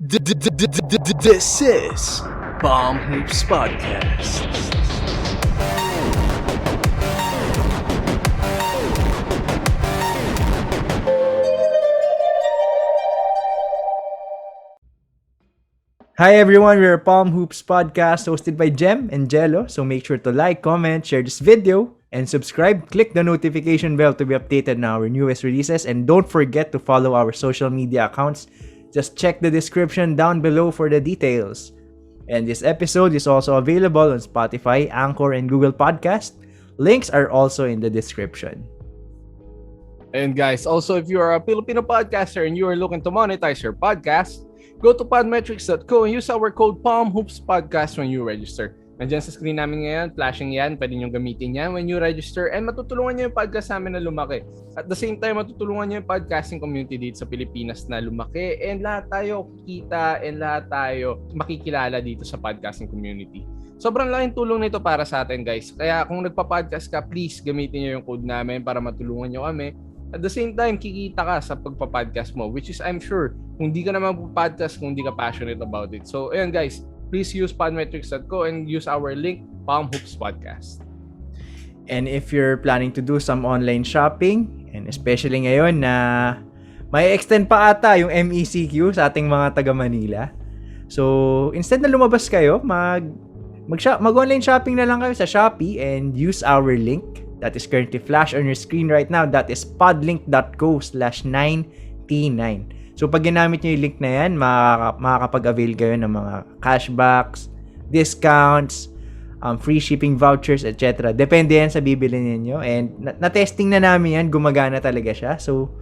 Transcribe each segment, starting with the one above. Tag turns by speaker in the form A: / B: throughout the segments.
A: This is Bomb Hoops Podcast.
B: Hi everyone, we're Palm Hoops Podcast hosted by Jem and Jello. So make sure to like, comment, share this video, and subscribe. Click the notification bell to be updated on our newest releases. And don't forget to follow our social media accounts. Just check the description down below for the details. And this episode is also available on Spotify, Anchor, and Google Podcast. Links are also in the description.
C: And guys, also if you are a Filipino podcaster and you are looking to monetize your podcast, go to podmetrics.co and use our code PalmHoopsPodcast when you register. Nandiyan sa screen namin ngayon, flashing yan, pwede nyo gamitin yan when you register and matutulungan nyo yung podcast namin na lumaki. At the same time, matutulungan nyo yung podcasting community dito sa Pilipinas na lumaki and lahat tayo kikita and lahat tayo makikilala dito sa podcasting community. Sobrang laking tulong nito para sa atin guys. Kaya kung nagpa-podcast ka, please gamitin nyo yung code namin para matulungan nyo kami. At the same time, kikita ka sa pagpa-podcast mo, which is I'm sure, kung di ka naman podcast, kung di ka passionate about it. So, ayan guys, please use podmetrics.co and use our link, Palm Hoops Podcast.
B: And if you're planning to do some online shopping, and especially ngayon na may extend pa ata yung MECQ sa ating mga taga Manila. So, instead na lumabas kayo, mag-online shopping na lang kayo sa Shopee and use our link that is currently flash on your screen right now. That is podlink.co/9t9. So pag ginamit nyo yung link na yan, makakapag-avail kayo ng mga cashbacks, discounts, free shipping vouchers, etc. Depende yan sa bibili ninyo. And na-testing na namin yan, gumagana talaga siya. So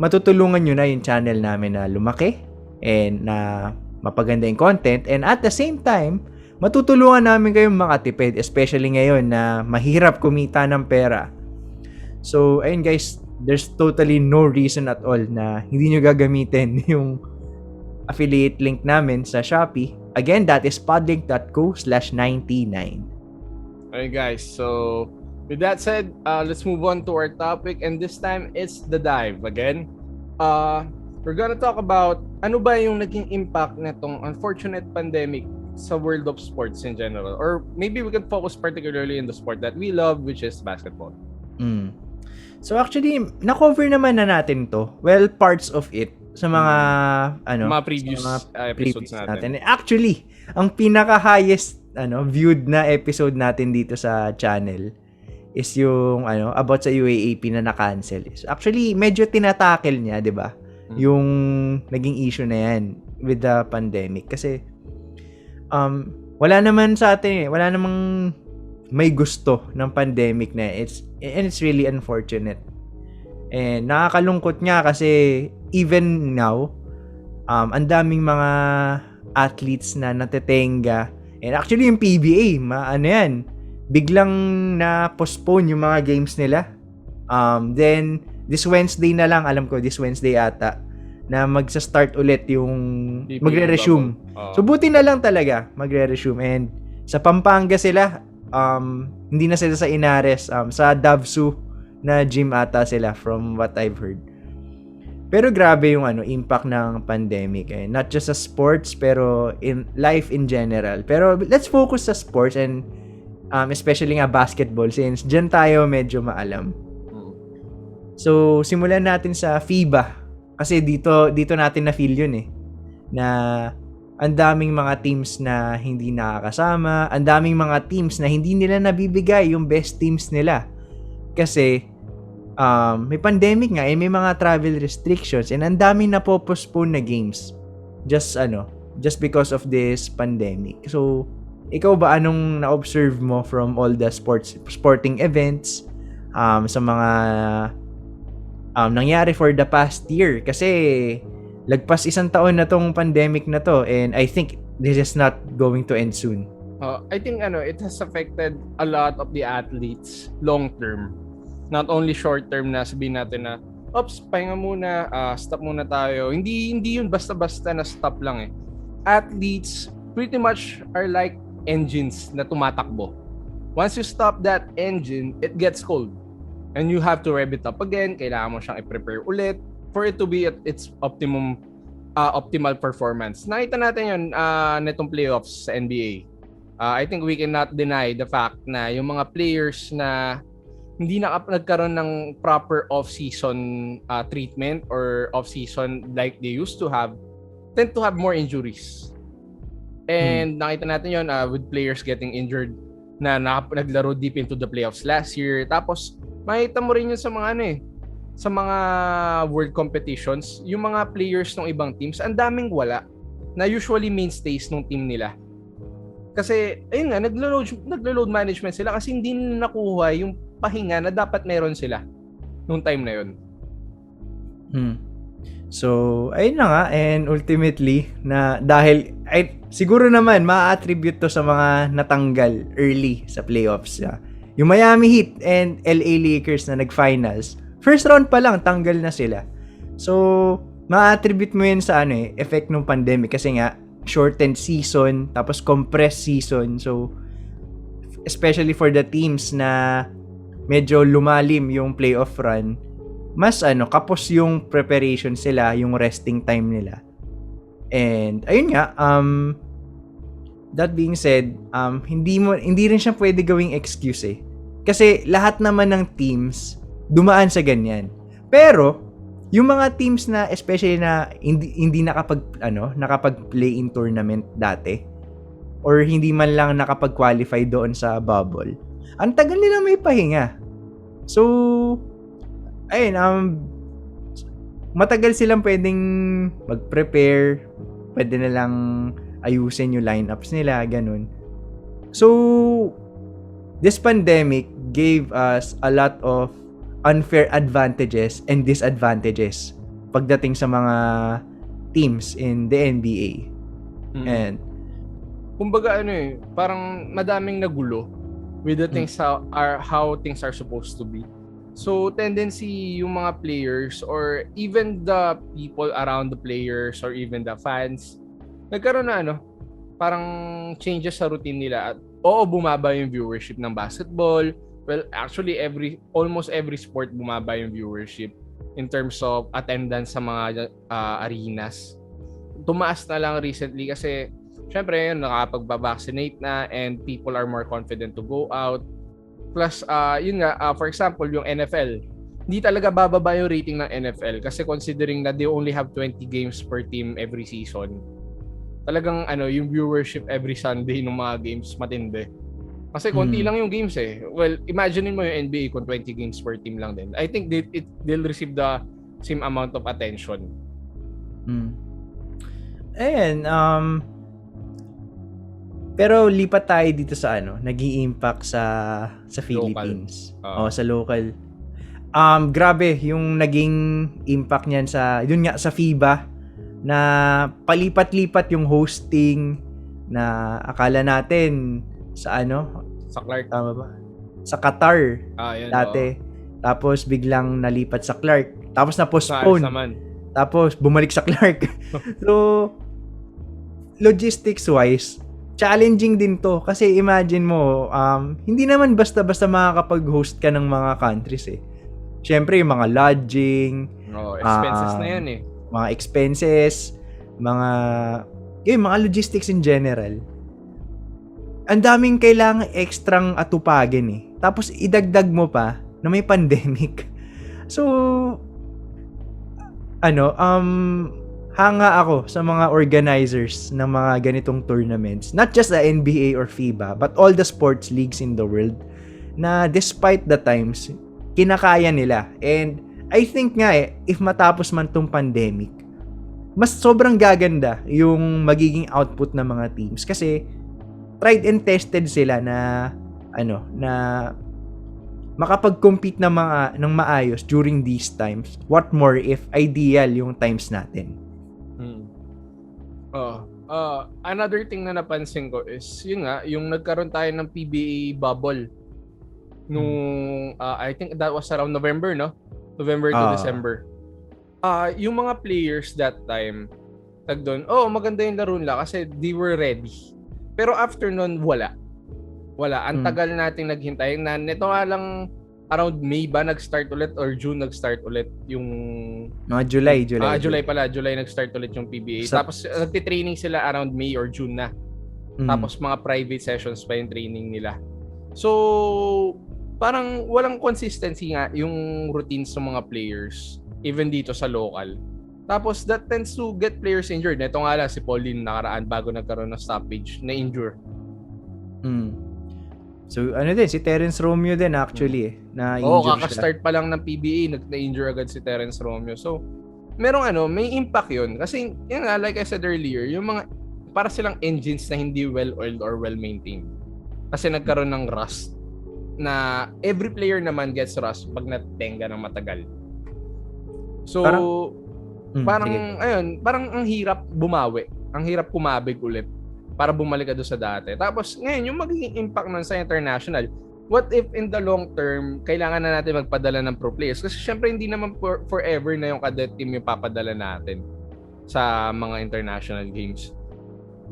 B: matutulungan nyo na yung channel namin na lumaki and na mapaganda yung content. And at the same time, matutulungan namin kayong makatipid, especially ngayon na mahirap kumita ng pera. So, ayun guys, there's totally no reason at all na hindi nyo gagamitin yung affiliate link namin sa Shopee. Again, that is podlink.co/9t9.
C: Okay guys, so with that said, let's move on to our topic and this time it's the dive again. We're gonna talk about ano ba yung naging impact nitong unfortunate pandemic sa world of sports in general, or maybe we can focus particularly in the sport that we love, which is basketball.
B: So actually, na-cover naman na natin to. Well, parts of it sa mga
C: mga previous episodes natin.
B: Actually, ang pinaka-highest viewed na episode natin dito sa channel is yung about sa UAAP na na-cancel. Actually, medyo tinatackle niya, 'di ba? Yung naging issue na yan with the pandemic kasi wala naman sa atin wala namang may gusto ng pandemic na it's really unfortunate. And nakakalungkot nga kasi even now ang daming mga athletes na natetenga, and actually yung PBA biglang na postpone yung mga games nila. Then this Wednesday na lang, alam ko this Wednesday ata na magsa-start ulit yung magre-resume. So buti na lang talaga magre-resume, and sa Pampanga sila, hindi na sila sa Inares, sa Davsu na gym ata sila from what I've heard. Pero grabe yung impact ng pandemic, not just sa sports pero in life in general. Pero let's focus sa sports and especially nga basketball since dyan tayo medyo maalam. So simulan natin sa FIBA. Kasi dito natin na-feel yun na ang daming mga teams na hindi nakakasama, ang daming mga teams na hindi nila nabibigay yung best teams nila. Kasi may pandemic nga, may mga travel restrictions, and ang daming na-postpone na games just because of this pandemic. So, ikaw ba anong na-observe mo from all the sporting events sa mga nangyari for the past year? Kasi lagpas isang taon na tong pandemic na to, and I think this is not going to end soon.
C: I think it has affected a lot of the athletes long term, not only short term na sabihin natin na pahinga muna, stop muna tayo. Hindi yun basta-basta na stop lang Athletes pretty much are like engines na tumatakbo. Once you stop that engine, it gets cold. And you have to rev it up again. Kailangan mo siyang i-prepare ulit for it to be at its optimum optimal performance. Nakita natin yun netong playoffs sa NBA. I think we cannot deny the fact na yung mga players na hindi nagkaroon ng proper off-season treatment or off-season like they used to have, tend to have more injuries. And nakita natin yun with players getting injured na naglaro deep into the playoffs last year. Tapos, makita mo rin yun sa mga sa mga world competitions, yung mga players ng ibang teams, ang daming wala na usually mainstays ng team nila. Kasi, ayun nga, naglo-load management sila kasi hindi nila nakuha yung pahinga na dapat meron sila nung time na yun.
B: So, ayun na nga. And ultimately, na dahil, siguro naman, ma-attribute to sa mga natanggal early sa playoffs. Yung Miami Heat and LA Lakers na nag-finals, first round pa lang, tanggal na sila. So, ma-attribute mo yun sa effect ng pandemic kasi nga, shortened season, tapos compressed season. So, especially for the teams na medyo lumalim yung playoff run, mas kapos yung preparation sila, yung resting time nila. And, ayun nga, that being said, hindi rin siya pwede gawing excuse Kasi lahat naman ng teams dumaan sa ganyan. Pero, yung mga teams na especially na hindi nakapag-play in tournament dati or hindi man lang nakapag-qualify doon sa bubble, ang tagal nila may pahinga. So, ayun, matagal silang pwedeng mag-prepare, pwede na lang ayusin yung lineups nila, ganun. So, this pandemic gave us a lot of unfair advantages and disadvantages pagdating sa mga teams in the NBA. And
C: kumbaga parang madaming nagulo with the things how things are supposed to be. So tendency yung mga players or even the people around the players or even the fans nagkaroon na parang changes sa routine nila at bumaba yung viewership ng basketball. Well, actually, almost every sport bumaba yung viewership in terms of attendance sa mga arenas. Tumaas na lang recently kasi syempre yun, nakapag-vaccinate na and people are more confident to go out. Plus, yun nga, for example, yung NFL, hindi talaga bababa yung rating ng NFL kasi considering na they only have 20 games per team every season. Talagang yung viewership every Sunday ng mga games matindi. Kasi konti lang yung games Well, imaginein mo yung NBA kung 20 games per team lang din. I think they'll receive the same amount of attention.
B: And pero lipat tayo dito sa nag-i-impact sa Philippines. Sa local. Grabe yung naging impact niyan sa FIBA na palipat-lipat yung hosting na akala natin sa
C: sa Clark.
B: Tama ba? Sa Qatar.
C: Yan,
B: dati. Tapos biglang nalipat sa Clark. Tapos na-postpone. Tapos bumalik sa Clark. So, logistics-wise, challenging din to. Kasi imagine mo, hindi naman basta-basta makakapag-host ka ng mga countries Siyempre, yung mga lodging.
C: Expenses na yan
B: Mga expenses, mga logistics in general. Ang daming kailangan ekstrang atupagin Tapos idagdag mo pa na may pandemic. So, hanga ako sa mga organizers ng mga ganitong tournaments. Not just the NBA or FIBA, but all the sports leagues in the world na despite the times, kinakaya nila. And I think nga if matapos man tong pandemic, mas sobrang gaganda yung magiging output ng mga teams kasi tried and tested sila na makapag-compete ng maayos during these times. What more if ideal yung times natin?
C: Another thing na napansin ko is yung nagkaroon tayo ng PBA bubble nung I think that was around November to December. Yung mga players that time maganda yung laro nila kasi they were ready. Pero after nun, wala. Ang tagal nating naghintay na nito nga lang around May ba nag-start ulit or June nag-start ulit yung
B: July.
C: July nag-start ulit yung PBA. Tapos nagti-training sila around May or June na. Tapos mga private sessions pa yung training nila. So parang walang consistency nga yung routines ng mga players even dito sa local. Tapos that tends to get players injured. Ito nga lang si Pauline nakaraan bago nagkaroon ng stoppage na injure.
B: So si Terence Romeo din actually na-injure
C: kaka-start pa lang ng PBA na-injure agad si Terence Romeo. So merong may impact yun. Kasi yun nga, like I said earlier, yung mga para silang engines na hindi well-oiled or well-maintained. Kasi nagkaroon ng rust na every player naman gets rust pag natenga ng matagal. So parang ang hirap bumawi. Ang hirap kumabig ulit para bumalik ka doon sa dati. Tapos ngayon, yung magiging impact nun sa international, what if in the long term, kailangan na natin magpadala ng pro players? Kasi syempre hindi naman forever na yung cadet team yung papadala natin sa mga international games.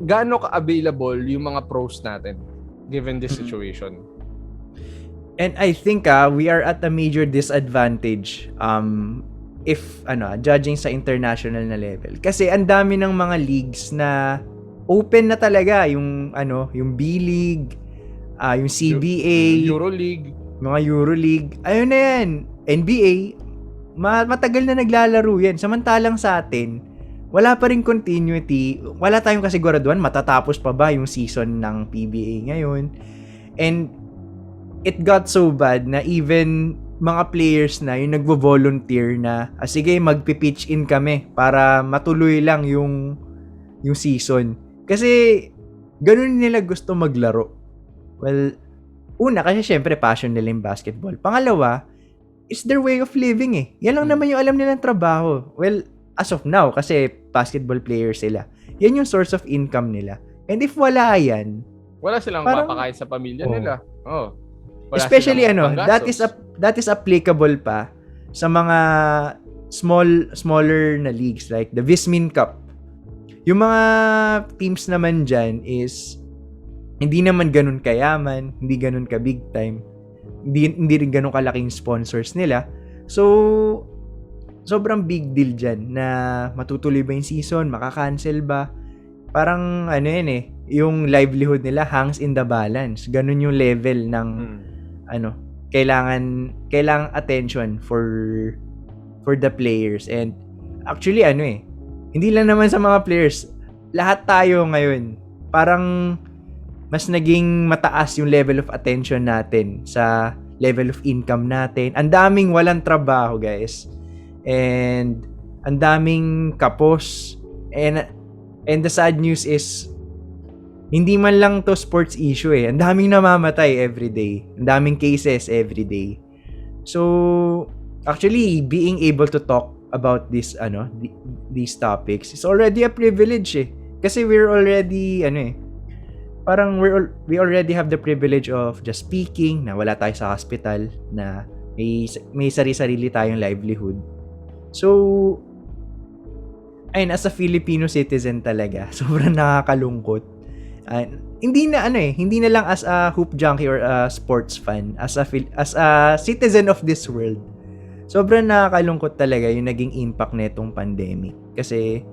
C: Gaano ka-available yung mga pros natin given this situation?
B: And I think we are at a major disadvantage if judging sa international na level. Kasi ang dami ng mga leagues na open na talaga, yung yung B-League, yung CBA, mga Euroleague. Ayun na yan. NBA, matagal na naglalaro yan. Samantalang sa atin, wala pa rin continuity. Wala tayong kasiguraduhan matatapos pa ba yung season ng PBA ngayon. And it got so bad na even mga players na yung nagvo-volunteer na sige magpi-pitch in kami para matuloy lang yung season. Kasi ganun nila gusto maglaro. Well, una kasi syempre passion nila yung basketball. Pangalawa, is their way of living eh. Yan lang naman yung alam nilang trabaho. Well, as of now, kasi basketball players sila. Yan yung source of income nila. And if wala yan,
C: wala silang mapakain sa pamilya nila.
B: Especially that is applicable pa sa mga smaller na leagues like the Vismin Cup. Yung mga teams naman dyan is hindi naman ganun kayaman, hindi ganun ka big time, hindi rin ganun kalaking sponsors nila. So sobrang big deal dyan na matutuloy ba yung season, makakancel ba. Parang yung livelihood nila hangs in the balance. Ganun yung level ng kailangan attention for the players. And actually hindi lang naman sa mga players, lahat tayo ngayon parang mas naging mataas yung level of attention natin sa level of income natin. Ang daming walang trabaho, guys. And ang daming kapos. And the sad news is hindi man lang to sports issue eh. Ang daming namamatay every day. Ang daming cases every day. So actually being able to talk about this these topics is already a privilege eh. Kasi we're already parang we already have the privilege of just speaking, na wala tayo sa hospital, na may sarili-sarili tayong livelihood. So ayun, as a Filipino citizen talaga, sobrang nakakalungkot. Hindi na lang as a hoop junkie or a sports fan, as a citizen of this world. Sobrang nakakalungkot talaga yung naging impact nitong pandemic. Kasi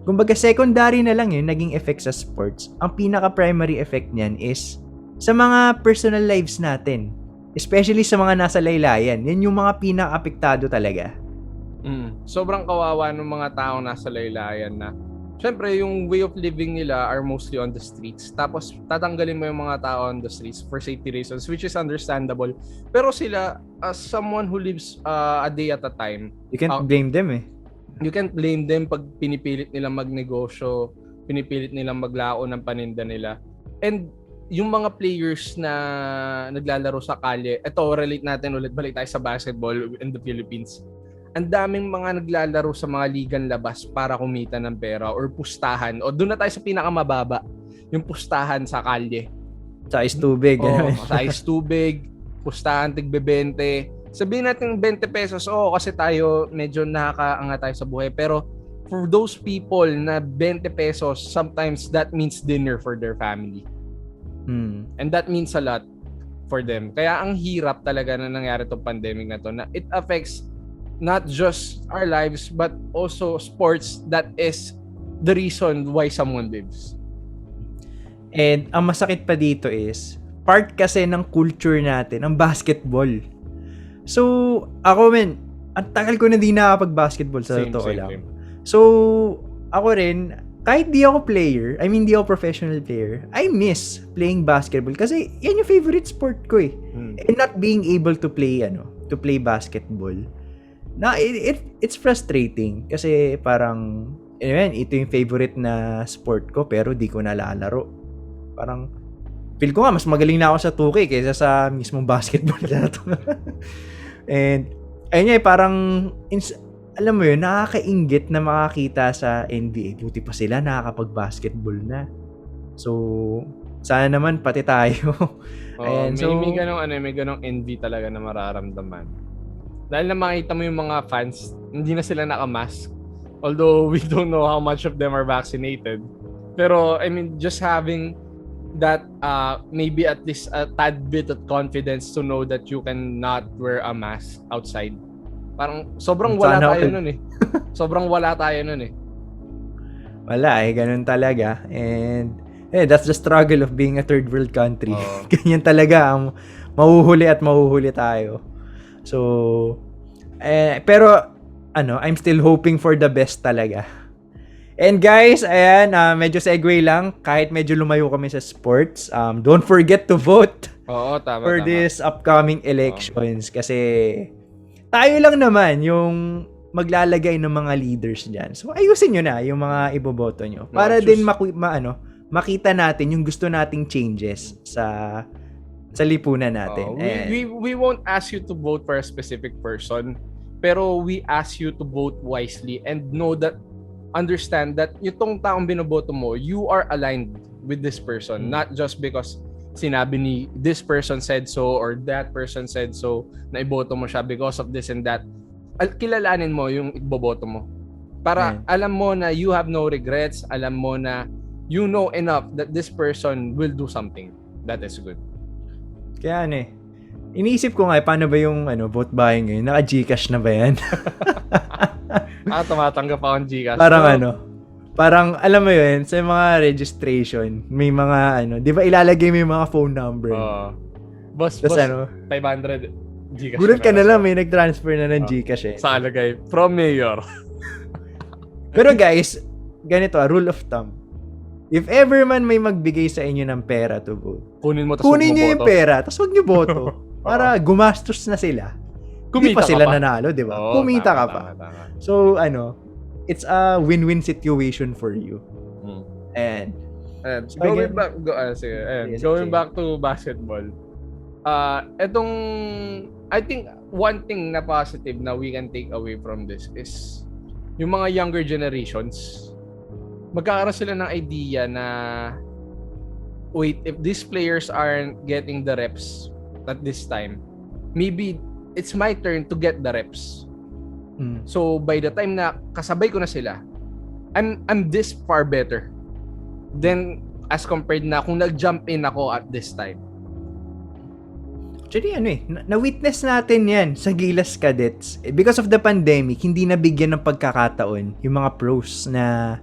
B: kumbaga secondary na lang yun naging effect sa sports. Ang pinaka-primary effect niyan is sa mga personal lives natin. Especially sa mga nasa laylayan. Yan yung mga pinaka-apektado talaga.
C: Sobrang kawawa ng mga taong nasa laylayan na syempre yung way of living nila are mostly on the streets. Tapos tatanggalin mo yung mga tao on the streets for safety reasons, which is understandable. Pero sila, as someone who lives a day at a time,
B: you can't blame them eh.
C: You can't blame them pag pinipilit nilang magnegosyo, pinipilit nilang maglao ng paninda nila. And yung mga players na naglalaro sa kalye, ito relate natin ulit, balik tayo sa basketball in the Philippines. Ang daming mga naglalaro sa mga ligang labas para kumita ng pera or pustahan. O doon na tayo sa pinakamababa, yung pustahan sa kalye.
B: Sa ice tubig.
C: Sa ice tubig, pustahan tig-20. Sabihin natin 20 pesos, kasi tayo medyo nakakaangat tayo sa buhay. Pero for those people na 20 pesos, sometimes that means dinner for their family. And that means a lot for them. Kaya ang hirap talaga na nangyari tong pandemic na to, na it affects not just our lives but also sports that is the reason why someone lives.
B: And ang masakit pa dito is, part kasi ng culture natin, ang basketball. So, ako ang tagal ko na di nakapag-basketball sa totoo lang.
C: Same.
B: So, ako rin, kahit di ako player, di ako professional player, I miss playing basketball kasi yan yung favorite sport ko eh. And not being able to play basketball. Na it's frustrating kasi parang ito yung favorite na sport ko pero di ko nalalaro. Parang feel ko nga mas magaling na ako sa 2K kaysa sa mismong basketball na to. And ayun parang alam mo yun, nakakainggit na makakita sa NBA. Buti pa sila nakakapag-basketball na. So, sana naman pati tayo.
C: Ayan, may ganong envy talaga na mararamdaman. Dahil na makita mo yung mga fans, hindi na sila nakamask. Although we don't know how much of them are vaccinated. Pero, just having that maybe at least a tad bit of confidence to know that you cannot wear a mask outside. Parang sobrang wala tayo nun eh. Sobrang wala tayo nun eh.
B: Wala ganun talaga. And that's the struggle of being a third world country. Ganyan talaga ang mahuhuli tayo. So, pero I'm still hoping for the best talaga. And guys, ayan, medyo segue lang. Kahit medyo lumayo kami sa sports, don't forget to vote for this upcoming elections. Kasi tayo lang naman yung maglalagay ng mga leaders dyan. So, ayusin nyo na yung mga iboboto nyo. Para din makita natin yung gusto nating changes sa lipunan natin.
C: We won't ask you to vote for a specific person, pero we ask you to vote wisely and understand that yung taong binoboto mo, you are aligned with this person, not just because sinabi ni this person said so or that person said so na iboto mo siya because of this and that. Kilalanin mo yung iboboto mo para alam mo na you have no regrets, alam mo na you know enough that this person will do something that is good.
B: Kaya iniisip ko nga paano ba yung vote buying ngayon, naka-Gcash na ba yan?
C: Tumatanggap ako ng Gcash.
B: Parang alam mo yun, sa mga registration, may mga di ba ilalagay mo yung mga phone number?
C: Boss, 500 Gcash.
B: Gulat ka na lang, may nag-transfer na ng Gcash eh.
C: Sa alagay, from mayor.
B: Pero guys, ganito rule of thumb. If ever man may magbigay sa inyo ng pera to vote, kunin nyo yung pera, tapos huwag nyo boto. Para gumastos na sila. Hindi pa sila nanalo, di ba? Kumita ka pa.
C: Tama.
B: So, it's a win-win situation for you. And
C: going back to basketball. I think one thing na positive na we can take away from this is yung mga younger generations, magkakaroon sila ng idea na wait, if these players aren't getting the reps at this time, maybe it's my turn to get the reps. So by the time na kasabay ko na sila, I'm this far better than as compared na kung nag-jump in ako at this time.
B: Actually, na-witness natin yan sa Gilas Cadets. Because of the pandemic, hindi nabigyan ng pagkakataon yung mga pros na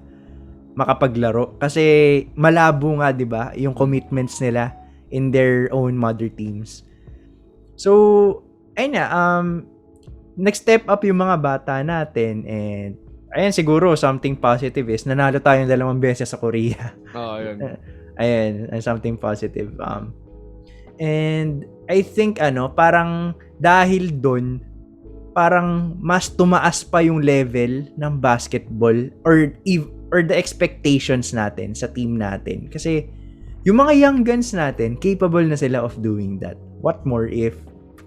B: makapaglaro. Kasi malabo nga, di ba, yung commitments nila in their own mother teams. So, nag-step up yung mga bata natin and ayan, siguro something positive is nanalo tayong 2 beses sa Korea.
C: Ayun.
B: Ayan, something positive. And I think parang dahil doon parang mas tumaas pa yung level ng basketball or the expectations natin sa team natin. Kasi yung mga young guns natin, capable na sila of doing that. What more if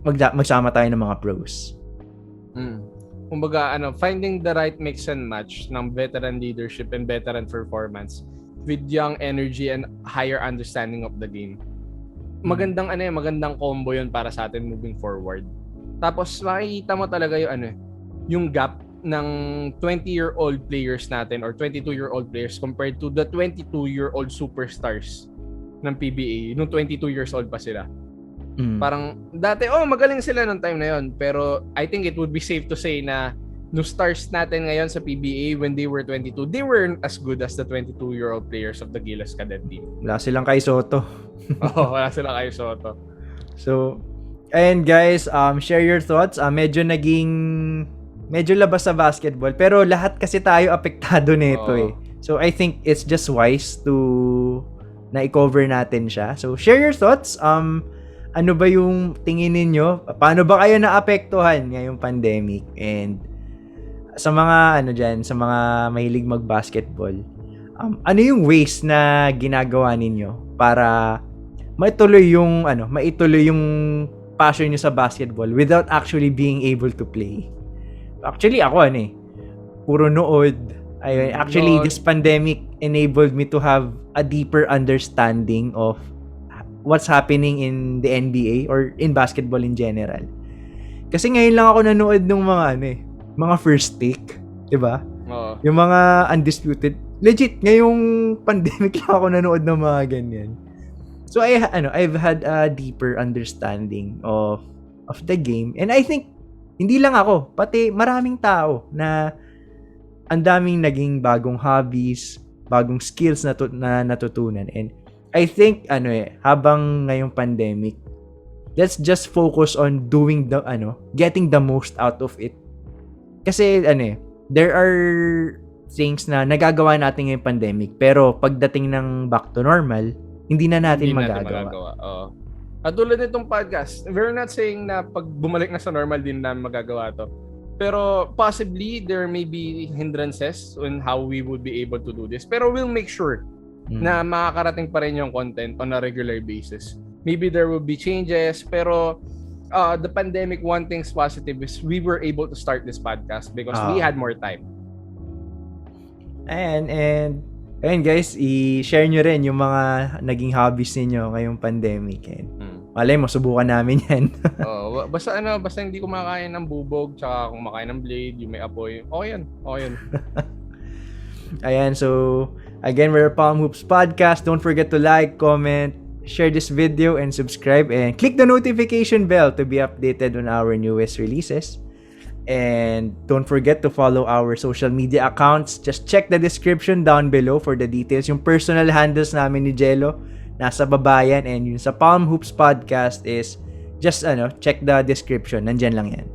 B: magsama tayo ng mga pros?
C: Kumbaga, finding the right mix and match ng veteran leadership and veteran performance with young energy and higher understanding of the game. Magandang combo yun para sa atin moving forward. Tapos makikita mo talaga yung gap ng 20-year-old players natin or 22-year-old players compared to the 22-year-old superstars ng PBA nung 22 years old pa sila. Parang dati, magaling sila nung time na yon. Pero I think it would be safe to say na no stars natin ngayon sa PBA when they were 22, they weren't as good as the 22-year-old players of the Gilas Cadet team.
B: Wala silang kay Soto.
C: Wala silang kay Soto.
B: So, and guys, share your thoughts. Medyo labas sa basketball. Pero lahat kasi tayo apektado nito eh. So, I think it's just wise to na i-cover natin siya. So, share your thoughts. Ano ba yung tingin ninyo? Paano ba kayo naapektuhan ngayong pandemic? And sa mga sa mga mahilig mag-basketball, ano yung ways na ginagawa ninyo para maituloy yung passion niyo sa basketball without actually being able to play? Actually ako puro nood. Actually this pandemic enabled me to have a deeper understanding of what's happening in the NBA or in basketball in general. Kasi ngayon lang ako nanood ng mga first take, 'di ba? Yung mga undisputed. Legit ngayong pandemic lang ako nanood ng mga ganyan. So I've had a deeper understanding of the game, and I think hindi lang ako, pati maraming tao na ang daming naging bagong hobbies, bagong skills na natutunan. And I think habang ngayong pandemic, let's just focus on doing getting the most out of it. Kasi there are things na nagagawa natin ngayong pandemic, pero pagdating ng back to normal, hindi na natin magagawa.
C: At tulad nitong podcast, we're not saying na pag bumalik na sa normal din namin magagawa to. Pero possibly there may be hindrances on how we would be able to do this. Pero we'll make sure na makakarating pa rin yung content on a regular basis. Maybe there will be changes, pero the pandemic, one thing's positive is we were able to start this podcast because we had more time.
B: And guys, i-share nyo rin yung mga naging hobbies niyo ngayong pandemic. Malay mo, subukan namin yan.
C: Basta hindi kumakain ng bubog, tsaka kumakain ng blade, yung may apoy. Okay yan.
B: Ayan, so again, we're Palm Hoops Podcast. Don't forget to like, comment, share this video, and subscribe, and click the notification bell to be updated on our newest releases. And don't forget to follow our social media accounts. Just check the description down below for the details. Yung personal handles namin ni Jello nasa baba yan, and yung sa Palm Hoops Podcast is just check the description. Nandyan lang yan.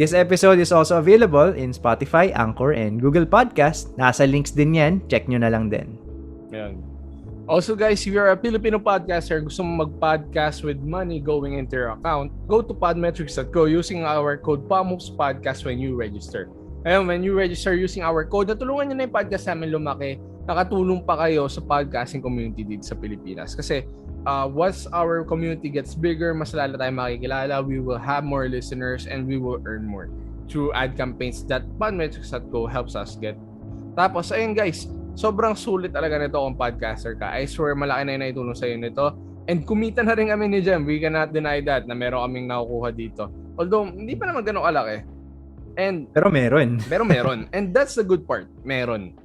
B: This episode is also available in Spotify, Anchor, and Google Podcast. Nasa links din yan. Check nyo na lang din.
C: Yan. Also guys, if you're a Filipino podcaster, gusto mo mag-podcast with money going into your account, go to podmetrics.co using our code PalmHoopsPodcast when you register. Ayun, when you register using our code, natulungan nyo na yung podcast namin lumaki. Nakatulong pa kayo sa podcasting community dito sa Pilipinas. Kasi once our community gets bigger, mas lalo tayong makikilala, we will have more listeners and we will earn more through ad campaigns that podmetrics.co helps us get. Tapos, ayun guys, sobrang sulit talaga nito kung podcaster ka. I swear, malaki na yung naitulong sa'yo nito. And kumita na rin kami ni Jem. We cannot deny that na meron kaming nakukuha dito. Although, hindi pa naman ganun kalaki.
B: Pero meron.
C: And that's the good part. Meron.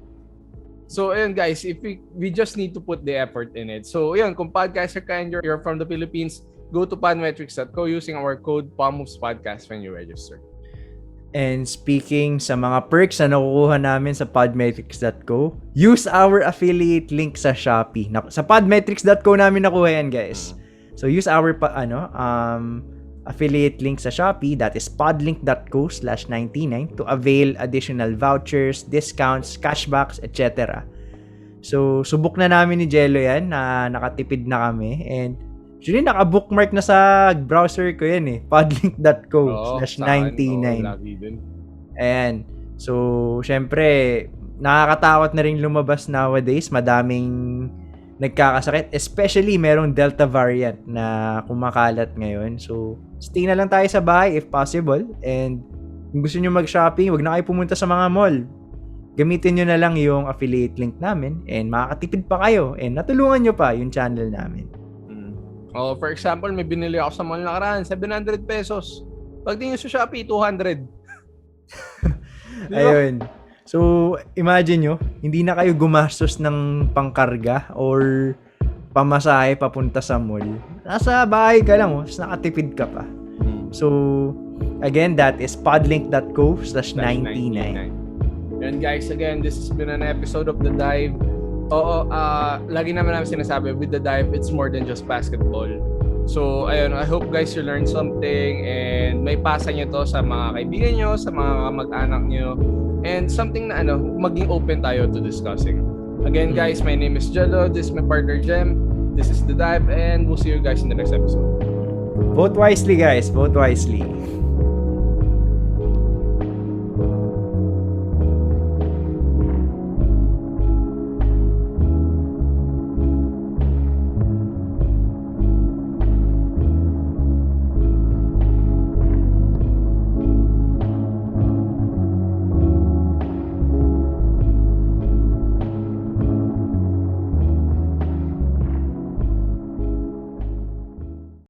C: So, ayun guys, if we just need to put the effort in it. So, ayun, kung podcaster ka and you're from the Philippines, go to podmetrics.co using our code PalmHoopsPodcast when you register.
B: And speaking sa mga perks na nakukuha namin sa podmetrics.co, use our affiliate link sa Shopee. Sa podmetrics.co namin nakuha yan, guys. So use our affiliate link sa Shopee, that is podlink.co/99 to avail additional vouchers, discounts, cashbacks, etc. So subok na namin ni Jello yan na nakatipid na kami, and actually, naka-bookmark na sa browser ko yan podlink.co/99. Ayan. So, syempre, nakakatakot na rin lumabas nowadays. Madaming nagkakasakit. Especially, merong Delta variant na kumakalat ngayon. So, stay na lang tayo sa bahay if possible. And kung gusto nyo mag-shopping, wag na kayo pumunta sa mga mall. Gamitin nyo na lang yung affiliate link namin and makakatipid pa kayo. And natulungan nyo pa yung channel namin.
C: For example, may binili ako sa mall nakaraan, 700 pesos. Pagtingin sa Shopee, 200.
B: Ayun. So, imagine nyo, hindi na kayo gumastos ng pangkarga or pamasahe papunta sa mall. Nasa bahay ka lang, tapos nakatipid ka pa. So, again, that is podlink.co/99.
C: And guys, again, this has been an episode of The Dive. Oo, lagi naman namin sinasabi, with The Dive, it's more than just basketball. So, ayun, I hope guys you learned something and may pasa nyo to sa mga kaibigan nyo, sa mga mag-anak nyo, and something na maging open tayo to discussing. Again, guys, my name is Jello, this is my partner Jem, this is The Dive, and we'll see you guys in the next episode.
B: Vote wisely, guys. Vote wisely.